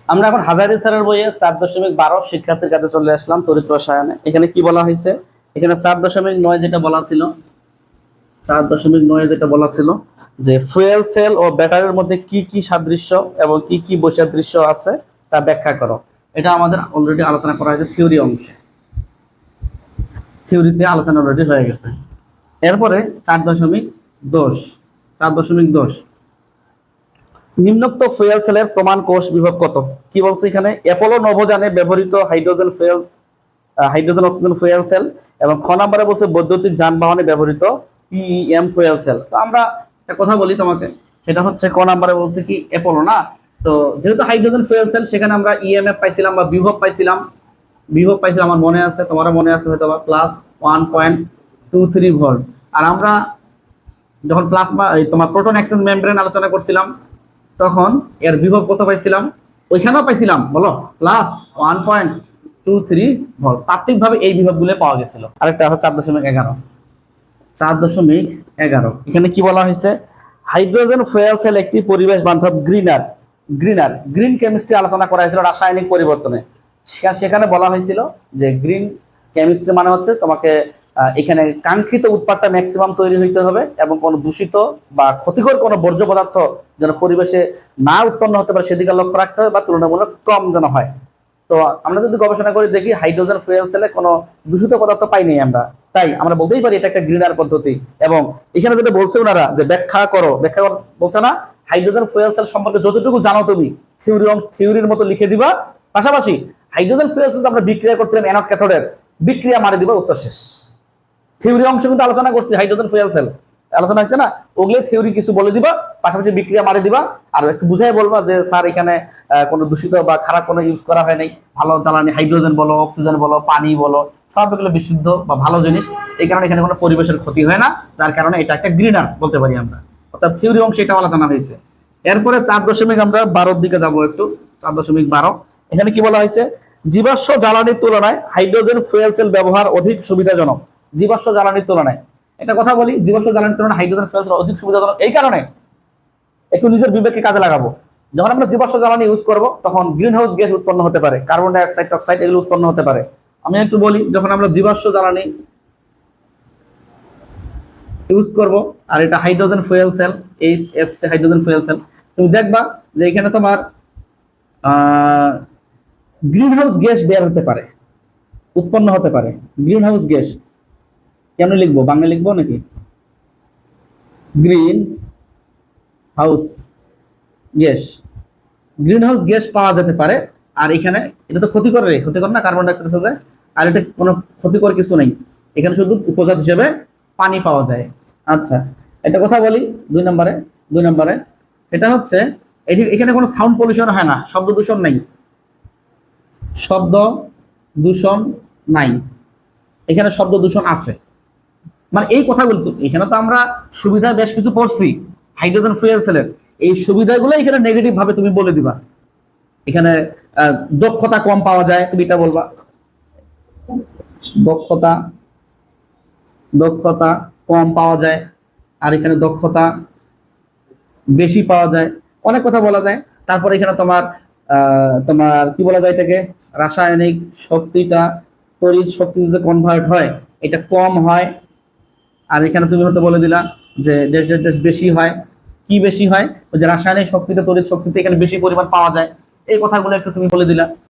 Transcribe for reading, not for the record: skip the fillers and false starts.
আমরা এখন হাজারী স্যারের বইয়ে 4.12 শিক্ষার্থীর কাছে চলে আসলাম তড়িৎ রসায়নে। এখানে কি বলা হয়েছে? এখানে 4.9 যেটা বলা ছিল, 4.9 যেটা বলা ছিল যে ফুয়েল সেল ও ব্যাটারির মধ্যে কি কি সাদৃশ্য এবং কি কি বৈসাদৃশ্য আছে তা ব্যাখ্যা করো। এটা আমাদের অলরেডি আলোচনা করা হয়েছে থিওরি অংশে, থিওরিতে আলোচনা অলরেডি হয়ে গেছে। এরপরে 4.10, 4.10 নিম্নোক্ত ফুয়েল সেলের প্রমাণ কোষ বিভব কত? কি বলছে এখানে? অ্যাপোলো নভোযানে ব্যবহৃত hydrogen fuel, hydrogen oxygen fuel cell, এবং খ নম্বরে বলছে বৈদ্যুতিক যানবাহনে ব্যবহৃত পিইএম ফুয়েল সেল। তো আমরা একটা কথা বলি তোমাকে, সেটা হচ্ছে ক নম্বরে বলছে কি অ্যাপোলো না। তো যেহেতু হাইড্রোজেন ফুয়েল সেল, সেখানে আমরা ইএমএফ পাইছিলাম বা বিভব পাইছিলাম, বিভব পাইছিলাম, আমার মনে আছে, তোমারও মনে আছে হয়তো বা, +1.23 ভোল্ট। আর আমরা যখন প্লাজমা তোমার প্রোটন এক্সচেঞ্জ মেমব্রেন আলোচনা করছিলাম, তখন এর বিভব কত পাইছিলাম? ওইখানেও পাইছিলাম, বলো, +1.23 ভোল্ট। তাত্ত্বিকভাবে এই বিভবগুলো পাওয়া গেছিল। আরেকটা আছে 4.11, 4.11 এখানে কি বলা হয়েছে? হাইড্রোজেন ফুয়েল সেল একটি পরিবেশ বান্ধব গ্রিন কেমিস্ট্রি আলোচনা করা হয়েছিল রাসায়নিক পরিবর্তনে। সেখানে বলা হয়েছিল যে গ্রিন কেমিস্ট্রি মানে হচ্ছে তোমাকে এখানে কাঙ্ক্ষিত উৎপাদটা ম্যাক্সিমাম তৈরি হইতে হবে এবং কোনো দূষিত বা ক্ষতিকর কোনো বর্জ্য পদার্থ যেন পরিবেশে না উৎপন্ন হতে পারে সেদিকে লক্ষ্য রাখতে হবে, বা তুলনামূলক কম যেন হয়। তো আমরা যদি গবেষণা করে দেখি হাইড্রোজেন ফুয়েল সেলে কোনো দূষিত পদার্থ পাইনি আমরা, তাই আমরা বলতেই পারি এটা একটা গ্রিনার পদ্ধতি। এবং এখানে যেটা বলছে ওনারা যে ব্যাখ্যা বলছে না, হাইড্রোজেন ফুয়েল সেল সম্পর্কে যতটুকু জানো তুমি থিওরির মতো লিখে দিবা, পাশাপাশি হাইড্রোজেন ফুয়েল সেল আমরা বিক্রিয়া করছিলাম অ্যানোড ক্যাথোডের, বিক্রিয়া মারি দিবা, উত্তর শেষ। থিওরি অংশ কিন্তু আলোচনা করছি হাইড্রোজেন ফুয়েল সেল আলোচনা হচ্ছে না, ওগুলো থিওরি কিছু বলে দিবা, পাশাপাশি বিক্রিয়া মারি দিবা, আর একটু বুঝাই বলবা যে স্যার এখানে কোনো দূষিত বা খারাপ কোনো ইউজ করা হয় নাই, ভালো জ্বালানি হাইড্রোজেন বলো, অক্সিজেন বলো, পানি বলো, সব এগুলো বিশুদ্ধ বা ভালো জিনিস, এই কারণে এখানে কোনো পরিবেশের ক্ষতি হয় না, যার কারণে এটা একটা গ্রিনার বলতে পারি আমরা। অর্থাৎ থিওরি অংশে এটা আলোচনা হয়েছে। এরপরে 4.আমরা 12 দিকে যাবো একটু। 4.12 এখানে কি বলা হয়েছে? জীবাশ্ম জ্বালানির তুলনায় হাইড্রোজেন ফুয়েল সেল ব্যবহার অধিক সুবিধাজনক। জীবাশ্ম জ্বালানির তুলনায়, একটা কথা বলি, জীবাশ্ম জ্বালানির তুলনায় হাইড্রোজেন ফুয়েল সেল অধিক সুবিধাজনক এই কারণে, একটু নিজের বিবেককে কাজে লাগাবো। যখন আমরা জীবাশ্ম জ্বালানি ইউজ করব তখন গ্রিন হাউস গ্যাস উৎপন্ন হতে পারে, কার্বন ডাই অক্সাইড, অক্সাইড এগুলো উৎপন্ন হতে পারে। আমি একটু বলি, যখন আমরা জীবাশ্ম জ্বালানি ইউজ করব, আর এটা hydrogen fuel cell, HFC hydrogen fuel cell, তুমি দেখবা যে এখানে তোমার গ্রিন হাউস গ্যাস বের হতে পারে, উৎপন্ন হতে পারে। গ্রিন হাউস গ্যাস কেন লিখবো, বাংলা লিখবো নাকি? Green house gas, green house gas পাওয়া যেতে পারে। আর এখানে এটা তো ক্ষতিকর না, কার্বন ডাইঅক্সাইড আছে, আর এটা কোনো ক্ষতিকর কিছু নেই, এখানে শুধু উপজাত হিসেবে পানি পাওয়া যায়। আচ্ছা, একটা কথা বলি, 2 নম্বরে এটা হচ্ছে এখানে কোনো সাউন্ড পলিউশন হয় না, শব্দ দূষণ নাই, শব্দ দূষণ নাই, এখানে শব্দ দূষণ আছে। মানে এই কথাগুলো তো এখানে তো আমরা সুবিধা বেশ কিছু পড়ছি হাইড্রোজেন ফুয়েল সেলের, এই সুবিধাগুলো এখানে নেগেটিভ ভাবে তুমি বলে দিবা। এখানে দক্ষতা কম পাওয়া যায়, তুমি এটা বলবা, দক্ষতা দক্ষতা কম পাওয়া যায়, আর এখানে দক্ষতা বেশি পাওয়া যায়, অনেক কথা বলা যায়। তারপর এখানে তোমার তোমার কি বলা যায় এটাকে, রাসায়নিক শক্তিটা তড়িৎ শক্তিতে কনভার্ট হয়, এটা কম হয়। আর এখানে তুমি হয়তো বলে দিলা যে ড্যাশ ড্যাশ ড্যাশ বেশি হয়। কি বেশি হয়? ওই যে রাসায়নিক শক্তিতে তড়িৎ শক্তিতে এখানে বেশি পরিমাণ পাওয়া যায়, এই কথাগুলো একটু তুমি বলে দিলা।